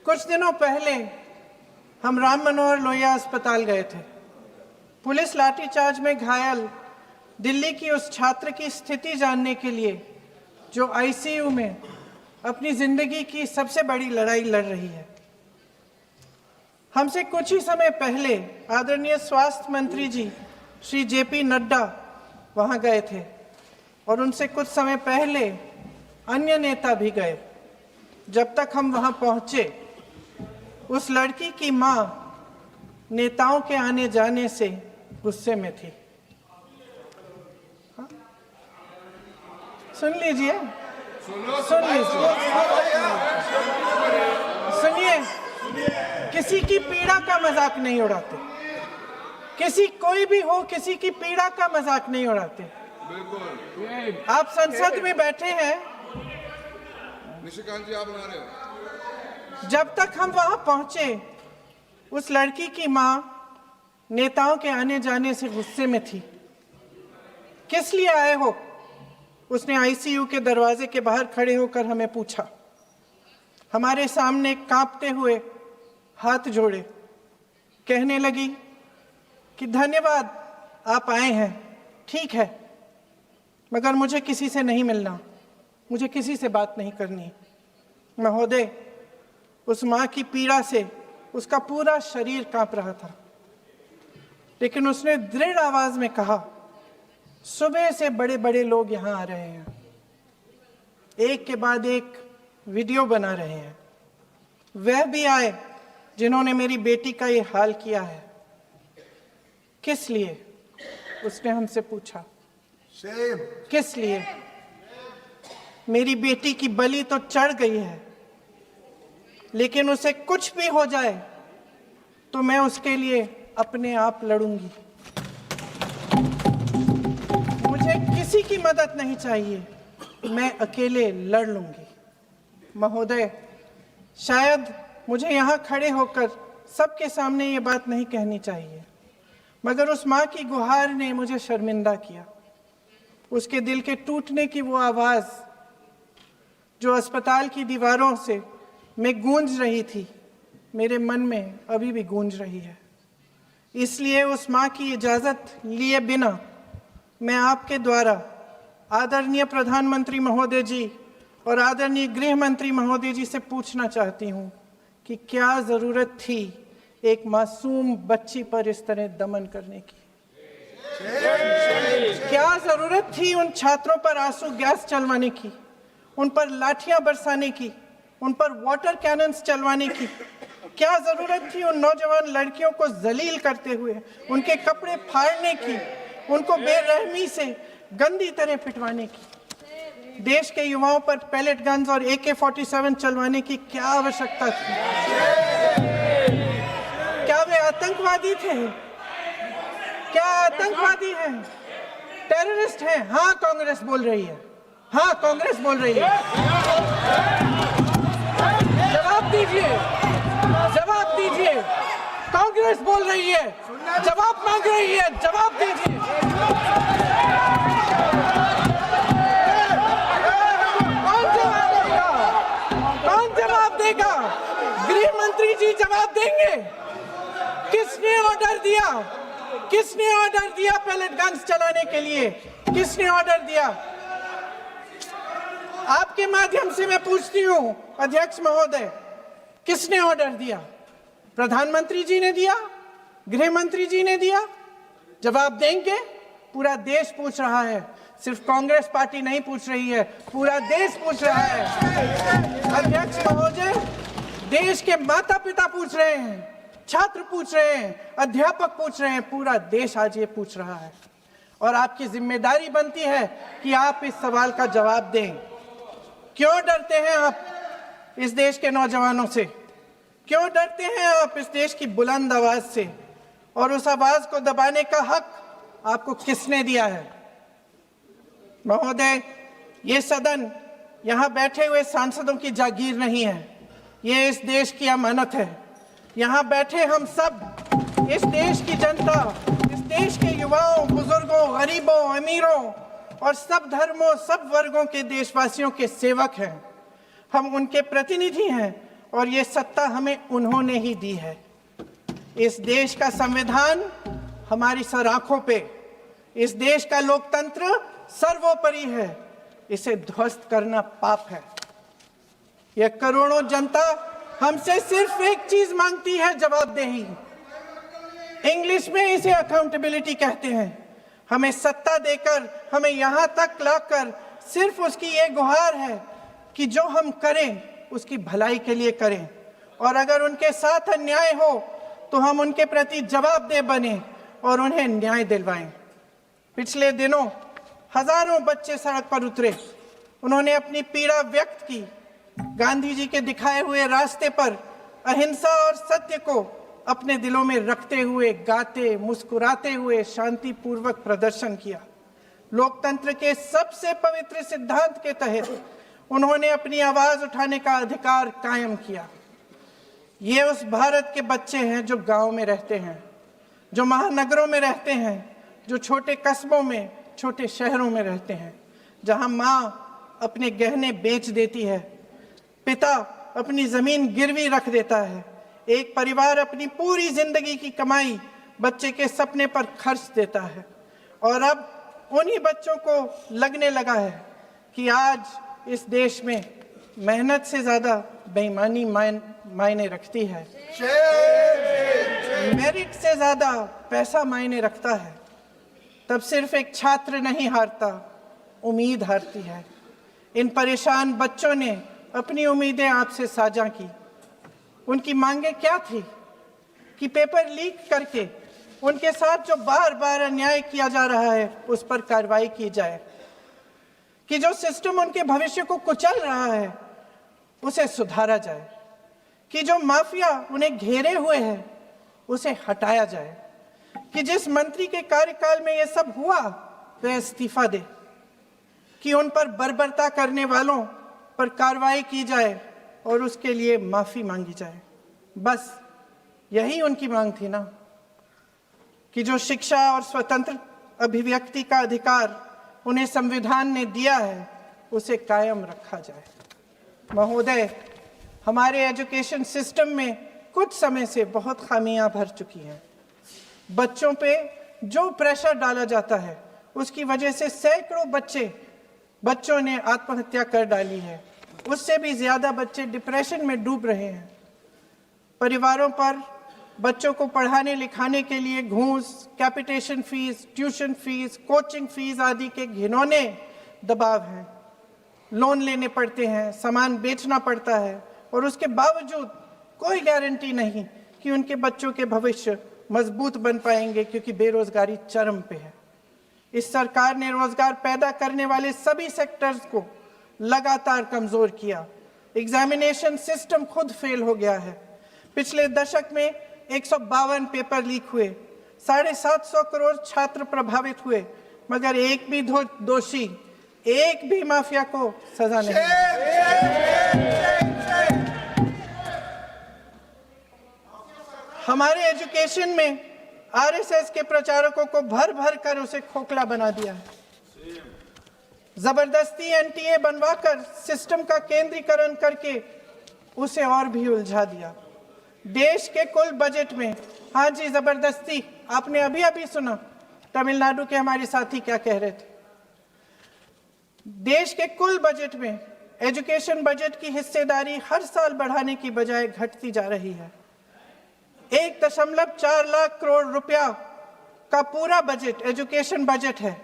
कुछ दिनों पहले हम राम मनोहर लोहिया अस्पताल गए थे। पुलिस लाठीचार्ज में घायल दिल्ली की उस छात्र की स्थिति जानने के लिए जो आईसीयू में अपनी जिंदगी की सबसे बड़ी लड़ाई लड़ रही है। हमसे कुछ ही समय पहले आदरणीय स्वास्थ्य मंत्री जी श्री जेपी नड्डा वहां गए थे और उनसे कुछ समय पहले अन्य नेता भी गए। जब तक हम वहां पहुंचे, उस लड़की की मां नेताओं के आने जाने से गुस्से में थी। सुन लीजिए, सुनिए, किसी की पीड़ा का मजाक नहीं उड़ाते। किसी कोई भी हो, किसी की पीड़ा का मजाक नहीं उड़ाते। आप संसद में बैठे हैं, निशिकांत जी आप बना रहे हो। जब तक हम वहां पहुंचे, उस लड़की की मां नेताओं के आने जाने से गुस्से में थी। किस लिए आए हो? उसने आईसीयू के दरवाजे के बाहर खड़े होकर हमें पूछा। हमारे सामने कांपते हुए हाथ जोड़े कहने लगी कि धन्यवाद, आप आए हैं, ठीक है, मगर मुझे किसी से नहीं मिलना, मुझे किसी से बात नहीं करनी। महोदय, उस मां की पीड़ा से उसका पूरा शरीर कांप रहा था, लेकिन उसने दृढ़ आवाज में कहा, सुबह से बड़े बड़े लोग यहां आ रहे हैं, एक के बाद एक वीडियो बना रहे हैं। वह भी आए जिन्होंने मेरी बेटी का ये हाल किया है। किस लिए? उसने हमसे पूछा। किस लिए? मेरी बेटी की बलि तो चढ़ गई है, लेकिन उसे कुछ भी हो जाए तो मैं उसके लिए अपने आप लड़ूंगी। मुझे किसी की मदद नहीं चाहिए, मैं अकेले लड़ लूंगी। महोदय, शायद मुझे यहाँ खड़े होकर सबके सामने ये बात नहीं कहनी चाहिए, मगर उस माँ की गुहार ने मुझे शर्मिंदा किया। उसके दिल के टूटने की वो आवाज़ जो अस्पताल की दीवारों से में गूंज रही थी, मेरे मन में अभी भी गूंज रही है। इसलिए उस माँ की इजाज़त लिए बिना मैं आपके द्वारा आदरणीय प्रधानमंत्री महोदय जी और आदरणीय गृह मंत्री महोदय जी से पूछना चाहती हूँ कि क्या ज़रूरत थी एक मासूम बच्ची पर इस तरह दमन करने की? क्या ज़रूरत थी उन छात्रों पर आंसू गैस चलवाने की, उन पर लाठियां बरसाने की, उन पर वाटर कैनन्स चलवाने की? क्या ज़रूरत थी उन नौजवान लड़कियों को जलील करते हुए उनके कपड़े फाड़ने की, उनको बेरहमी से गंदी तरह पिटवाने की? देश के युवाओं पर पैलेट गन्स और AK-47 चलवाने की क्या आवश्यकता थी? क्या वे आतंकवादी थे? क्या आतंकवादी हैं? टेररिस्ट हैं? हाँ, कांग्रेस बोल रही है। हाँ, कांग्रेस बोल रही है। जवाब दीजिए, जवाब दीजिए। कांग्रेस बोल रही है, जवाब मांग रही है, जवाब दीजिए। गृह मंत्री जी जवाब देंगे। किसने ऑर्डर दिया? किसने ऑर्डर दिया पैलेट गन्स चलाने के लिए? किसने ऑर्डर दिया? आपके माध्यम से मैं पूछती हूं अध्यक्ष महोदय, किसने ऑर्डर दिया? प्रधानमंत्री जी ने दिया? गृह मंत्री जी ने दिया? जवाब देंगे? पूरा देश पूछ रहा है, सिर्फ कांग्रेस पार्टी नहीं पूछ रही है, पूरा देश पूछ रहा है। अध्यक्ष महोदय, देश के माता पिता पूछ रहे हैं, छात्र पूछ रहे हैं, अध्यापक पूछ रहे हैं, पूरा देश आज ये पूछ रहा है। और आपकी जिम्मेदारी बनती है कि आप इस सवाल का जवाब दें। क्यों डरते हैं आप इस देश के नौजवानों से? क्यों डरते हैं आप इस देश की बुलंद आवाज से? और उस आवाज को दबाने का हक आपको किसने दिया है? महोदय, ये सदन यहाँ बैठे हुए सांसदों की जागीर नहीं है, ये इस देश की अमानत है। यहाँ बैठे हम सब इस देश की जनता, इस देश के युवाओं, बुजुर्गों, गरीबों, अमीरों और सब धर्मों, सब वर्गों के देशवासियों के सेवक हैं। हम उनके प्रतिनिधि हैं और ये सत्ता हमें उन्होंने ही दी है। इस देश का संविधान हमारी सर आंखों पे, इस देश का लोकतंत्र सर्वोपरि है। इसे ध्वस्त करना पाप है। यह करोड़ों जनता हमसे सिर्फ एक चीज मांगती है, जवाबदेही। इंग्लिश में इसे अकाउंटेबिलिटी कहते हैं। हमें सत्ता देकर, हमें यहां तक लाकर सिर्फ उसकी ये गुहार है कि जो हम करें उसकी भलाई के लिए करें, और अगर उनके साथ अन्याय हो तो हम उनके प्रति जवाबदेह बने और उन्हें न्याय दिलवाएं। पिछले दिनों हजारों बच्चे सड़क पर उतरे। उन्होंने अपनी पीड़ा व्यक्त की। गांधी जी के दिखाए हुए रास्ते पर अहिंसा और सत्य को अपने दिलों में रखते हुए, गाते, मुस्कुराते हुए शांतिपूर्वक प्रदर्शन किया। लोकतंत्र के सबसे पवित्र सिद्धांत के तहत उन्होंने अपनी आवाज उठाने का अधिकार कायम किया। ये उस भारत के बच्चे हैं जो गांव में रहते हैं, जो महानगरों में रहते हैं, जो छोटे कस्बों में, छोटे शहरों में रहते हैं, जहां माँ अपने गहने बेच देती है, पिता अपनी जमीन गिरवी रख देता है, एक परिवार अपनी पूरी जिंदगी की कमाई बच्चे के सपने पर खर्च देता है। और अब उन्हीं बच्चों को लगने लगा है कि आज इस देश में मेहनत से ज्यादा बेईमानी मायने रखती है, मेरिट से ज्यादा पैसा मायने रखता है। तब सिर्फ एक छात्र नहीं हारता, उम्मीद हारती है। इन परेशान बच्चों ने अपनी उम्मीदें आपसे साझा की। उनकी मांगे क्या थी? कि पेपर लीक करके उनके साथ जो बार बार अन्याय किया जा रहा है उस पर कार्रवाई की जाए, कि जो सिस्टम उनके भविष्य को कुचल रहा है उसे सुधारा जाए, कि जो माफिया उन्हें घेरे हुए है उसे हटाया जाए, कि जिस मंत्री के कार्यकाल में यह सब हुआ वह इस्तीफा दे, कि उन पर बर्बरता करने वालों पर कार्रवाई की जाए और उसके लिए माफी मांगी जाए। बस यही उनकी मांग थी ना, कि जो शिक्षा और स्वतंत्र अभिव्यक्ति का अधिकार उन्हें संविधान ने दिया है उसे कायम रखा जाए। महोदय, हमारे एजुकेशन सिस्टम में कुछ समय से बहुत खामियां भर चुकी हैं। बच्चों पे जो प्रेशर डाला जाता है उसकी वजह से सैकड़ों बच्चों ने आत्महत्या कर डाली है। उससे भी ज्यादा बच्चे डिप्रेशन में डूब रहे हैं। परिवारों पर बच्चों को पढ़ाने लिखाने के लिए घूस, capitation fees, tuition fees, coaching fees आदि के घिनौने दबाव हैं। लोन लेने पड़ते हैं, सामान बेचना पड़ता है, और उसके बावजूद कोई गारंटी नहीं कि उनके बच्चों के भविष्य मजबूत बन पाएंगे, क्योंकि बेरोजगारी चरम पे है। इस सरकार ने रोजगार पैदा करने वाले सभी सेक्टर्स को लगातार कमजोर किया। एग्जामिनेशन सिस्टम खुद फेल हो गया है। पिछले दशक में 152 पेपर लीक हुए, 750 करोड़ छात्र प्रभावित हुए, मगर एक भी दोषी, एक भी माफिया को सजा नहीं। हमारे एजुकेशन में आरएसएस के प्रचारकों को भर भर कर उसे खोखला बना दिया है। जबरदस्ती एनटीए बनवाकर सिस्टम का केंद्रीकरण करके उसे और भी उलझा दिया। देश के कुल बजट में, हाँ जी जबरदस्ती, आपने अभी अभी सुना तमिलनाडु के हमारे साथी क्या कह रहे थे। देश के कुल बजट में एजुकेशन बजट की हिस्सेदारी हर साल बढ़ाने की बजाय घटती जा रही है। 1.4 लाख करोड़ रुपया का पूरा बजट एजुकेशन बजट है,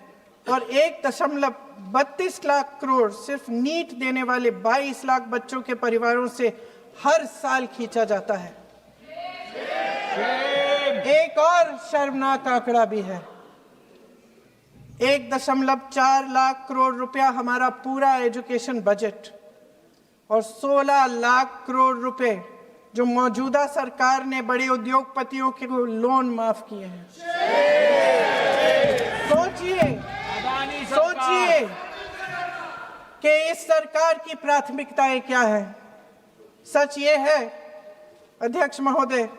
और 1.32 लाख करोड़ सिर्फ नीट देने वाले 22 लाख बच्चों के परिवारों से हर साल खींचा जाता है। एक और शर्मनाक आंकड़ा भी है। 1.4 लाख करोड़ रुपया हमारा पूरा एजुकेशन बजट, और 16 लाख करोड़ रुपए जो मौजूदा सरकार ने बड़े उद्योगपतियों के लोन माफ किए हैं। सोचिए कि इस सरकार की प्राथमिकताएं क्या है। सच ये है अध्यक्ष महोदय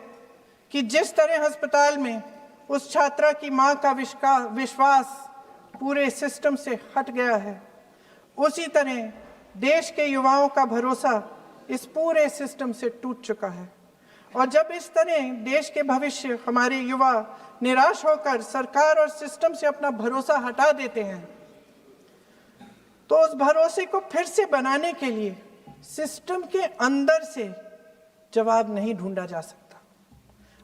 कि जिस तरह अस्पताल में उस छात्रा की मां का विश्वास पूरे सिस्टम से हट गया है, उसी तरह देश के युवाओं का भरोसा इस पूरे सिस्टम से टूट चुका है। और जब इस तरह देश के भविष्य, हमारे युवा निराश होकर सरकार और सिस्टम से अपना भरोसा हटा देते हैं, तो उस भरोसे को फिर से बनाने के लिए सिस्टम के अंदर से जवाब नहीं ढूंढा जा सकता,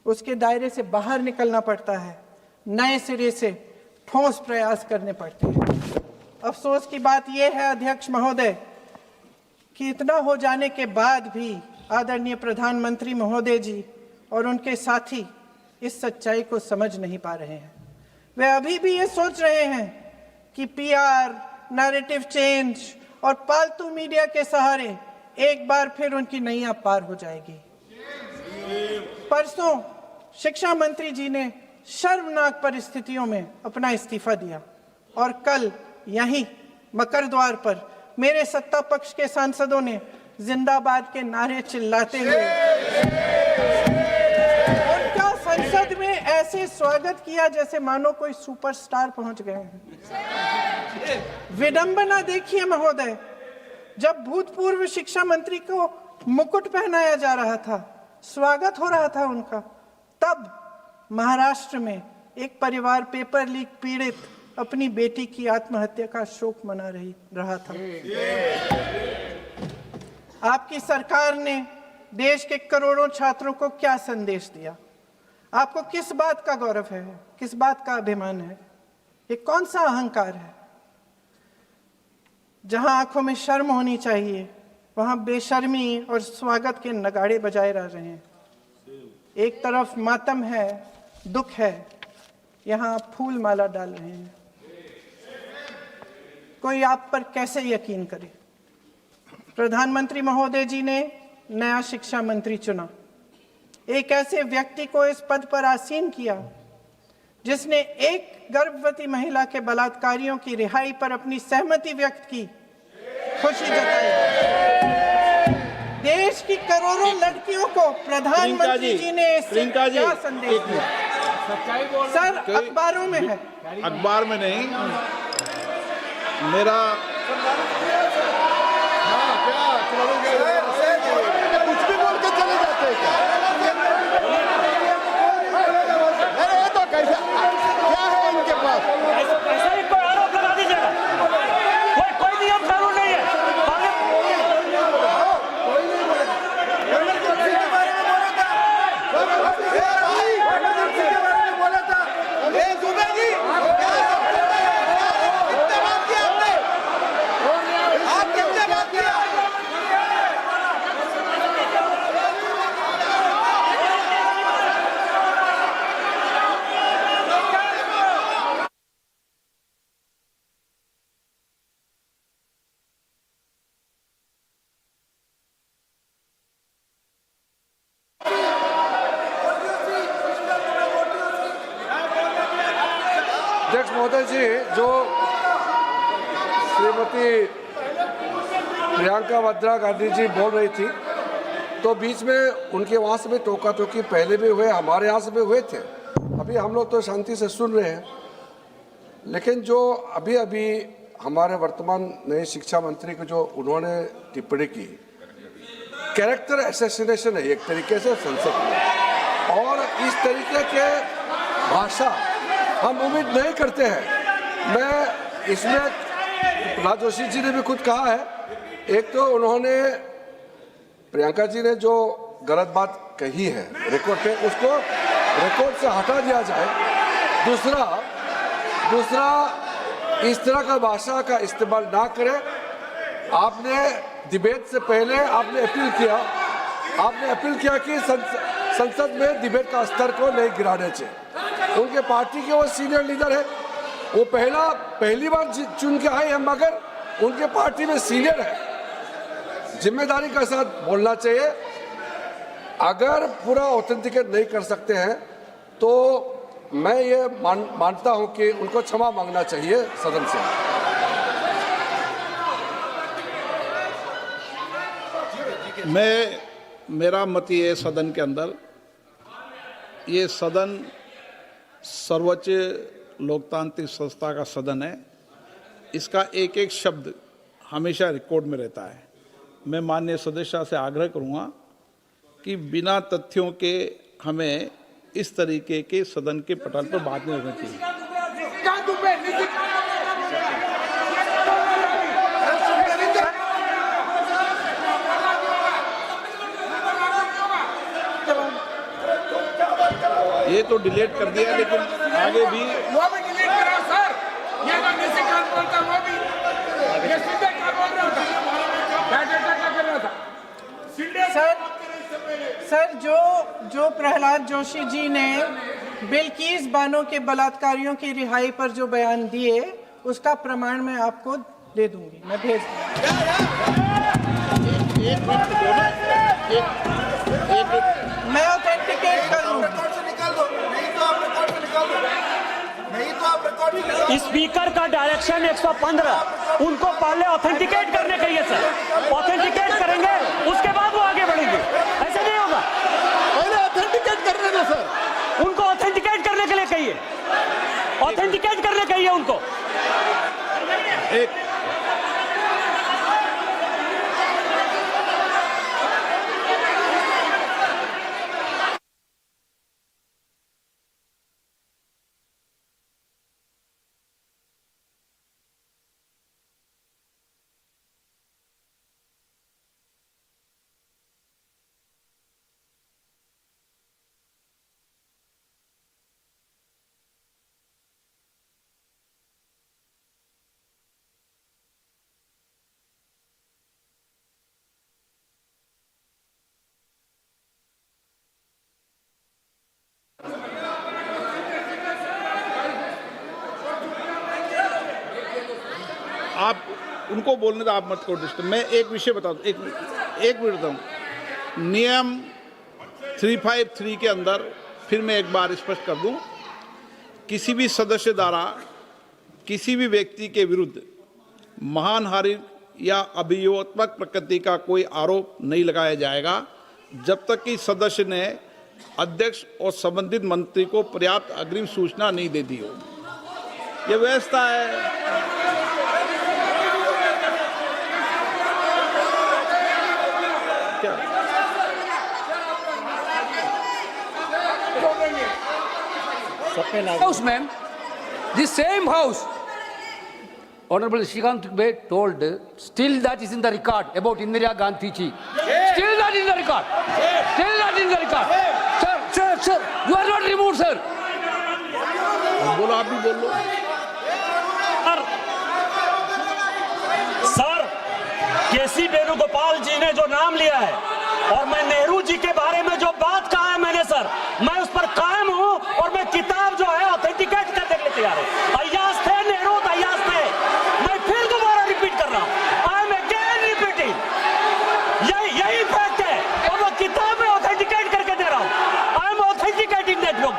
उसके दायरे से बाहर निकलना पड़ता है, नए सिरे से ठोस प्रयास करने पड़ते हैं। अफसोस की बात यह है अध्यक्ष महोदय कि इतना हो जाने के बाद भी आदरणीय प्रधानमंत्री महोदय जी और उनके साथी इस सच्चाई को समझ नहीं पा रहे हैं। वे अभी भी ये सोच रहे हैं कि पीआर, नैरेटिव चेंज और पालतू मीडिया के सहारे एक बार फिर उनकी नैया पार हो जाएगी। परसों शिक्षा मंत्री जी ने शर्मनाक परिस्थितियों में अपना इस्तीफा दिया और कल यहीं मकरद्वार पर मेरे सत्ता पक्ष के सांसदों ने जिंदाबाद के नारे चिल्लाते हुए उनका संसद में ऐसे स्वागत किया जैसे मानो कोई सुपरस्टार पहुंच गए हैं। विडंबना देखिए महोदय, जब भूतपूर्व शिक्षा मंत्री को मुकुट पहनाया जा रहा था, स्वागत हो रहा था उनका, तब महाराष्ट्र में एक परिवार पेपर लीक पीड़ित अपनी बेटी की आत्महत्या का शोक मना रहा था। आपकी सरकार ने देश के करोड़ों छात्रों को क्या संदेश दिया? आपको किस बात का गौरव है, किस बात का अभिमान है? ये कौन सा अहंकार है? जहां आंखों में शर्म होनी चाहिए, वहां बेशर्मी और स्वागत के नगाड़े बजाए रह रहे हैं। एक तरफ मातम है, दुख है, यहां आप फूल माला डाल रहे हैं। कोई आप पर कैसे यकीन करे? प्रधानमंत्री महोदय जी ने नया शिक्षा मंत्री चुना, एक ऐसे व्यक्ति को इस पद पर आसीन किया जिसने एक गर्भवती महिला के बलात्कारियों की रिहाई पर अपनी सहमति व्यक्त की, खुशी जताई। देश की करोड़ों लड़कियों को प्रधानमंत्री जी ने इससे क्या संदेश दिया? सर, अखबारों में है, अखबार में नहीं। मेरा कुछ भी बोल के चले जाते हैं क्या? अरे ये तो कैसा क्या है इनके पास? ऐसा ही कोई आरोप लगा दीजिएगा, कोई नियम कानून नहीं है। अध्यक्ष महोदय जी, जो श्रीमती प्रियंका वाड्रा गांधी जी बोल रही थी, तो बीच में उनके वहाँ से भी टोका टोकी पहले भी हुए, हमारे यहाँ से भी हुए थे। अभी हम लोग तो शांति से सुन रहे हैं, लेकिन जो अभी अभी हमारे वर्तमान नए शिक्षा मंत्री को जो उन्होंने टिप्पणी की, कैरेक्टर असैसिनेशन है एक तरीके से संसद में, और इस तरीके के भाषा हम उम्मीद नहीं करते हैं। मैं इसमें प्रहलाद जोशी जी ने भी खुद कहा है, एक तो उन्होंने प्रियंका जी ने जो गलत बात कही है रिकॉर्ड पे, उसको रिकॉर्ड से हटा दिया जाए। दूसरा इस तरह का भाषा का इस्तेमाल ना करें। आपने डिबेट से पहले आपने अपील किया कि संसद में डिबेट का स्तर को नहीं गिराने चाहिए। उनके पार्टी के वो सीनियर लीडर है, वो पहली बार चुन के आए हैं, मगर उनके पार्टी में सीनियर है। जिम्मेदारी के साथ बोलना चाहिए। अगर पूरा ऑथेंटिकेट नहीं कर सकते हैं तो मैं ये मानता हूं कि उनको क्षमा मांगना चाहिए सदन से। मेरा मत ये सदन के अंदर, ये सदन सर्वोच्च लोकतांत्रिक संस्था का सदन है। इसका एक एक शब्द हमेशा रिकॉर्ड में रहता है। मैं माननीय सदस्य से आग्रह करूंगा कि बिना तथ्यों के हमें इस तरीके के सदन के पटल पर बात नहीं होनी चाहिए। ये तो डिलीट कर दिया, लेकिन आगे भी वो भी डिलीट करा सर। ये तो निशिकांत बोलता वो भी ये सीधे क्या बोल रहा था, क्या कर रहा था सर जो प्रहलाद जोशी जी ने बिल्किस बानो के बलात्कारियों की रिहाई पर जो बयान दिए, उसका प्रमाण मैं आपको दे दूंगी, मैं भेज मैं ऑथेंटिकेट कर लूंगी। स्पीकर का डायरेक्शन 115, उनको पहले ऑथेंटिकेट करने कहिए सर। ऑथेंटिकेट करेंगे उसके बाद वो आगे बढ़ेंगे, ऐसे नहीं होगा। पहले ऑथेंटिकेट करने दो सर। उनको ऑथेंटिकेट करने के लिए कहिए, ऑथेंटिकेट करने कहिए उनको। आप उनको बोलने तो आप मत करो डिस्टर्ब। मैं एक विषय बता दूं, एक मिनट बताऊं। नियम 353 के अंदर फिर मैं एक बार स्पष्ट कर दूं, किसी भी सदस्य द्वारा किसी भी व्यक्ति के विरुद्ध मानहानि या अभियोगात्मक प्रकृति का कोई आरोप नहीं लगाया जाएगा जब तक कि सदस्य ने अध्यक्ष और संबंधित मंत्री को पर्याप्त अग्रिम सूचना नहीं दे दी हो। यह व्यवस्था है। House, ma'am. The same house. Honorable Shrikant Bey told, still that is in the record about Indira Gandhi ji. Still that is in the record. Still that is in the record. Sir, you are not removed, sir. बोलो, आप भी बोल लो। Sir, केसी वेणुगोपाल जी ने जो नाम लिया है और मैं नेहरू जी के बारे में जो बात कहा है मैंने सर, मैं उस पर कायम हूं और मैं किताब जो है ऑथेंटिकेट करने के लिए तैयार हूं। अय्याज थे नेहरू, अय्याज थे। मैं फिर दोबारा रिपीट कर रहा हूं, आई एम अगेन रिपीटिंग। यही फैक्ट है और मैं किताब में ऑथेंटिकेट करके दे रहा हूं। I am authenticating that book.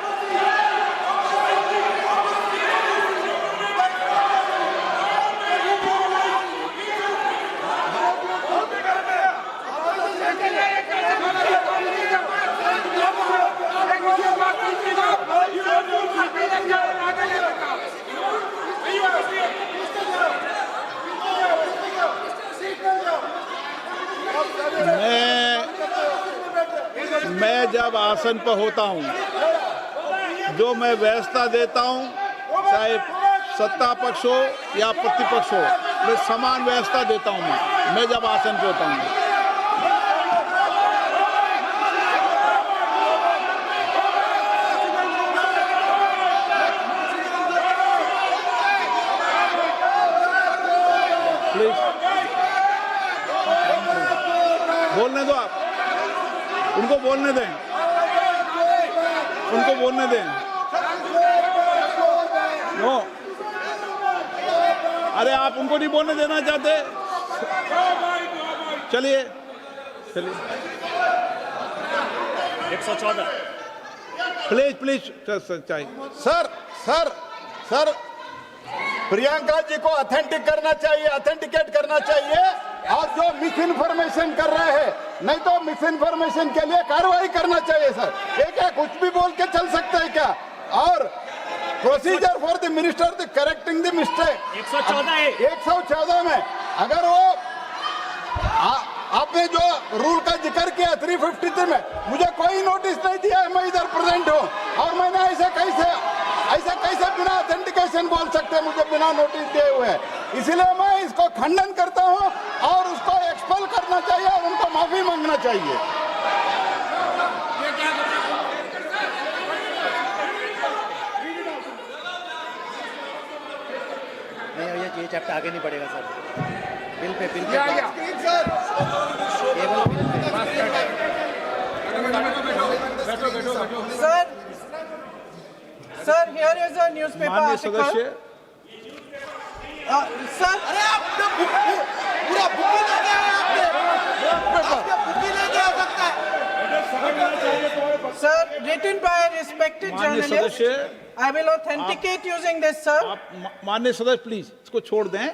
मैं जब आसन पर होता हूं, जो मैं व्यवस्था देता हूं, चाहे सत्ता पक्ष हो या प्रतिपक्ष हो, मैं समान व्यवस्था देता हूं। मैं जब आसन पर होता हूं, प्लीज बोलने दो। आप उनको बोलने दें, उनको बोलने दें। नो, अरे आप उनको नहीं बोलने देना चाहते? चलिए 114 प्लीज चाहिए। सर प्रियंका जी को ऑथेंटिकेट करना चाहिए और जो मिस इन्फॉर्मेशन कर रहे हैं, नहीं तो मिस इन्फॉर्मेशन के लिए कार्रवाई करना चाहिए सर। ये क्या कुछ भी बोल के चल सकता है क्या? और procedure for the minister the correcting the mistake 114 114 में अगर वो आपने जो रूल का जिक्र किया 353 में, मुझे कोई नोटिस नहीं दिया है, मैं इधर प्रेजेंट हूँ और मैंने ऐसे कैसे बिना ऑथेंटिकेशन बोल सकते मुझे बिना नोटिस दिए हुए। इसलिए मैं इसको खंडन करता हूँ और उसको एक्सपेल करना चाहिए और उनको माफी मांगना चाहिए। ये चैप्टर आगे नहीं बढ़ेगा sir. Bill pay sir here is a newspaper माननीय आर्टिकल। सदस्य, सर अरे आपने पूरा बुक ले गया है, आपने बुक ही ले गया सकता है। Sir written by a respected माननीय journalist. सदस्य, I will authenticate using this, sir. आप माननीय सदस्य प्लीज इसको छोड़ दें।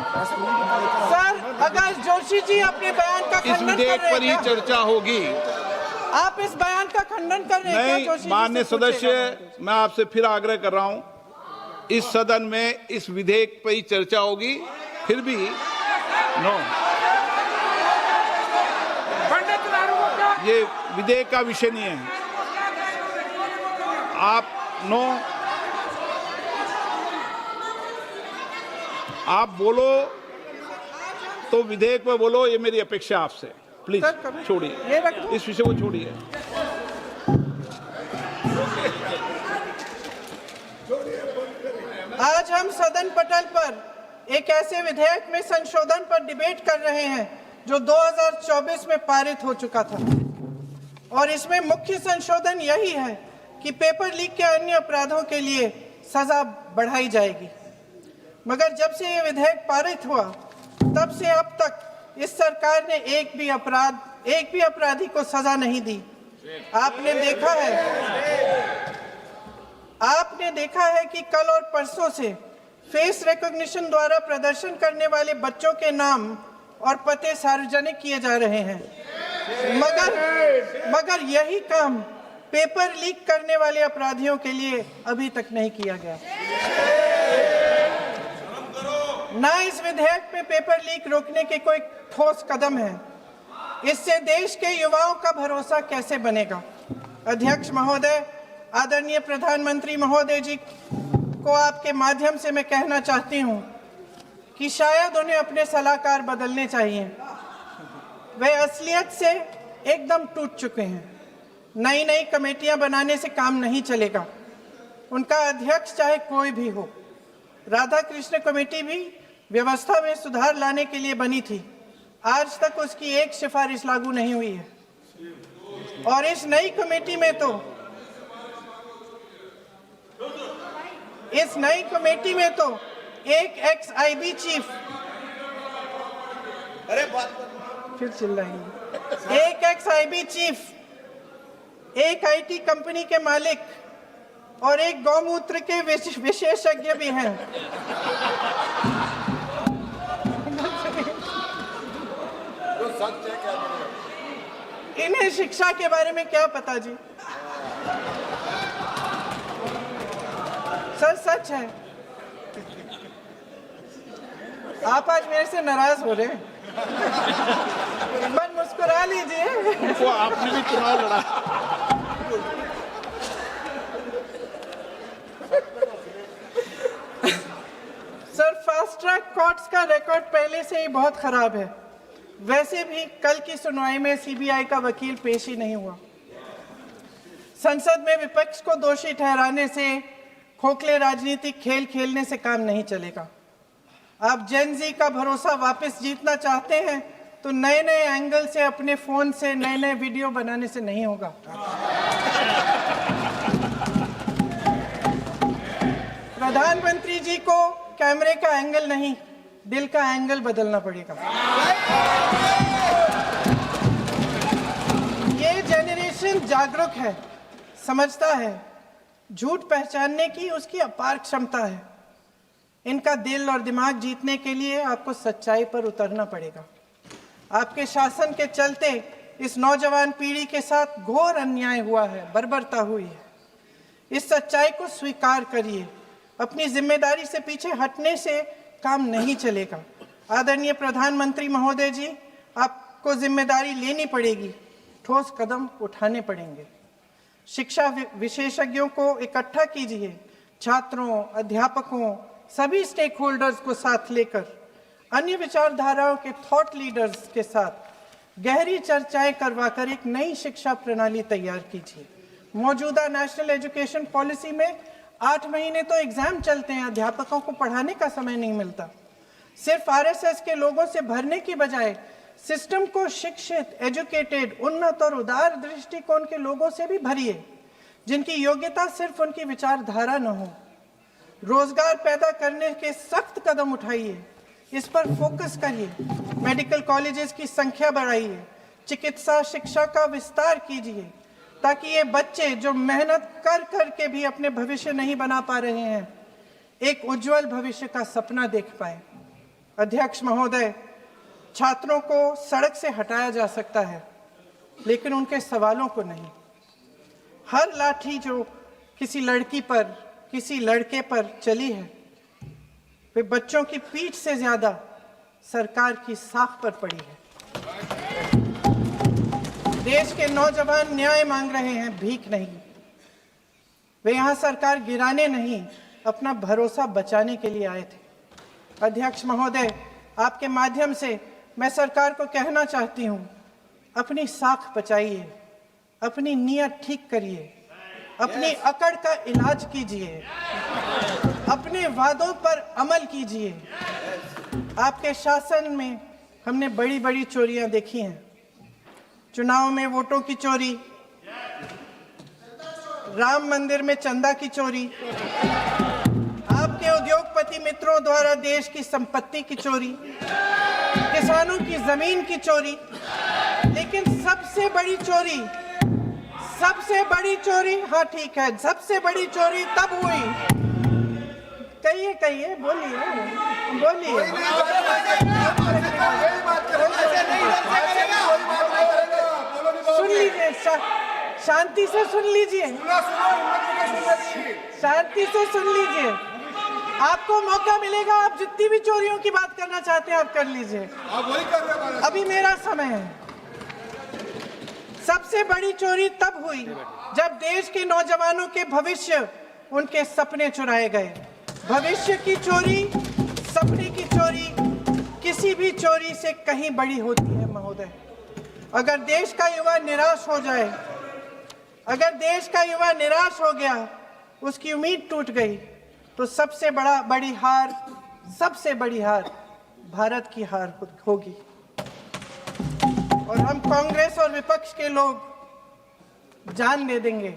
सर आकाश जोशी जी अपने बयान का इस खंडन कर विधेयक रहे पर ही हैं क्या? चर्चा होगी। आप इस बयान का खंडन कर रहे हैं क्या नहीं, जोशी जी माननीय से पूछेगा। सदस्य, मैं आपसे फिर आग्रह कर रहा हूं, इस सदन में इस विधेयक पर ही चर्चा होगी। फिर भी नो, पंडित लालू को क्या ये विधेयक का विषय नहीं है। आप नो, आप बोलो तो विधेयक पे बोलो, ये मेरी अपेक्षा आपसे। प्लीज सर, कभी- छोड़िए, ये रख दो। इस विषय को छोड़िए। आज हम सदन पटल पर एक ऐसे विधेयक में संशोधन पर डिबेट कर रहे हैं जो 2024 में पारित हो चुका था और इसमें मुख्य संशोधन यही है कि पेपर लीक के अन्य अपराधों के लिए सजा बढ़ाई जाएगी। मगर जब से ये विधेयक पारित हुआ तब से अब तक इस सरकार ने एक भी अपराधी को सजा नहीं दी। आपने देखा है कि कल और परसों से फेस रिकॉग्निशन द्वारा प्रदर्शन करने वाले बच्चों के नाम और पते सार्वजनिक किए जा रहे हैं, मगर यही काम पेपर लीक करने वाले अपराधियों के लिए अभी तक नहीं किया गया। ना इस विधेयक में पेपर लीक रोकने के कोई ठोस कदम है। इससे देश के युवाओं का भरोसा कैसे बनेगा? अध्यक्ष महोदय, आदरणीय प्रधानमंत्री महोदय जी को आपके माध्यम से मैं कहना चाहती हूं कि शायद उन्हें अपने सलाहकार बदलने चाहिए। वे असलियत से एकदम टूट चुके हैं। नई कमेटियां बनाने से काम नहीं चलेगा। उनका अध्यक्ष चाहे कोई भी हो। राधा कृष्ण कमेटी भी व्यवस्था में सुधार लाने के लिए बनी थी। आज तक उसकी एक सिफारिश लागू नहीं हुई है और इस नई कमेटी में तो एक एक्स-आईबी चीफ, फिर चिल्लाएंगे, एक एक्स-आईबी चीफ, एक आईटी कंपनी के मालिक और एक गौमूत्र के विशेषज्ञ भी हैं। इन्हें शिक्षा के बारे में क्या पता जी? सर सच है। आप आज मेरे से नाराज हो रहे हैं, पर मुस्कुरा लीजिए। उनको आपने भी चुनाव लड़ा। सर फास्ट ट्रैक कोर्ट्स का रिकॉर्ड पहले से ही बहुत खराब है। वैसे भी कल की सुनवाई में सीबीआई का वकील पेश ही नहीं हुआ। संसद में विपक्ष को दोषी ठहराने से, खोखले राजनीतिक खेल खेलने से काम नहीं चलेगा। आप जेन जी का भरोसा वापस जीतना चाहते हैं तो नए एंगल से, अपने फोन से नए वीडियो बनाने से नहीं होगा। प्रधानमंत्री जी को कैमरे का एंगल नहीं, दिल का एंगल बदलना पड़ेगा। ये जेनरेशन जागरूक है, समझता है, झूठ पहचानने की उसकी अपार क्षमता है। इनका दिल और दिमाग जीतने के लिए आपको सच्चाई पर उतरना पड़ेगा। आपके शासन के चलते इस नौजवान पीढ़ी के साथ घोर अन्याय हुआ है, बर्बरता हुई है। इस सच्चाई को स्वीकार करिए। अपनी जिम्मेदारी से पीछे हटने से काम नहीं चलेगा। आदरणीय प्रधानमंत्री महोदय जी, आपको जिम्मेदारी लेनी पड़ेगी, ठोस कदम उठाने पड़ेंगे। शिक्षा विशेषज्ञों को इकट्ठा कीजिए, छात्रों, अध्यापकों, सभी स्टेक होल्डर्स को साथ लेकर, अन्य विचारधाराओं के थॉट लीडर्स के साथ गहरी चर्चाएं करवाकर एक नई शिक्षा प्रणाली तैयार कीजिए। मौजूदा नेशनल एजुकेशन पॉलिसी में 8 महीने तो एग्जाम चलते हैं, अध्यापकों को पढ़ाने का समय नहीं मिलता। सिर्फ आरएसएस के लोगों से भरने की बजाय सिस्टम को शिक्षित, एजुकेटेड, उन्नत और उदार दृष्टिकोण के लोगों से भी भरिए, जिनकी योग्यता सिर्फ उनकी विचारधारा न हो। रोजगार पैदा करने के सख्त कदम उठाइए, इस पर फोकस करिए। मेडिकल कॉलेजेस की संख्या बढ़ाइए, चिकित्सा शिक्षा का विस्तार कीजिए, ताकि ये बच्चे जो मेहनत कर कर के भी अपने भविष्य नहीं बना पा रहे हैं, एक उज्जवल भविष्य का सपना देख पाए। अध्यक्ष महोदय, छात्रों को सड़क से हटाया जा सकता है, लेकिन उनके सवालों को नहीं। हर लाठी जो किसी लड़की पर, किसी लड़के पर चली है, वे बच्चों की पीठ से ज्यादा सरकार की साख पर पड़ी है। देश के नौजवान न्याय मांग रहे हैं, भीख नहीं। वे यहां सरकार गिराने नहीं, अपना भरोसा बचाने के लिए आए थे। अध्यक्ष महोदय, आपके माध्यम से मैं सरकार को कहना चाहती हूं, अपनी साख बचाइए, अपनी नीयत ठीक करिए, अपनी अकड़ का इलाज कीजिए, अपने वादों पर अमल कीजिए। आपके शासन में हमने बड़ी बड़ी चोरियां देखी हैं। चुनाव में वोटों की चोरी, राम मंदिर में चंदा की चोरी, आपके उद्योगपति मित्रों द्वारा देश की संपत्ति की चोरी, किसानों की जमीन की चोरी, लेकिन सबसे बड़ी चोरी, हाँ ठीक है, सबसे बड़ी चोरी तब हुई। कहिए, बोलिए। सुन लीजिए, शांति से सुन लीजिए, शांति से सुन लीजिए। आपको मौका मिलेगा, आप जितनी भी चोरियों की बात करना चाहते हैं आप कर लीजिए, अभी मेरा समय है। सबसे बड़ी चोरी तब हुई जब देश के नौजवानों के भविष्य, उनके सपने चुराए गए। भविष्य की चोरी, सपने की चोरी किसी भी चोरी से कहीं बड़ी होती है महोदय। अगर देश का युवा निराश हो जाए, अगर देश का युवा निराश हो गया, उसकी उम्मीद टूट गई, तो सबसे बड़ी हार भारत की हार होगी। और हम कांग्रेस और विपक्ष के लोग जान दे देंगे,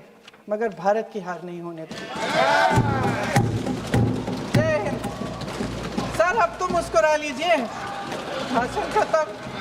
मगर भारत की हार नहीं होने देंगे। जय हिंद। सर, अब तो मुस्कुरा लीजिए, भाषण खत्म।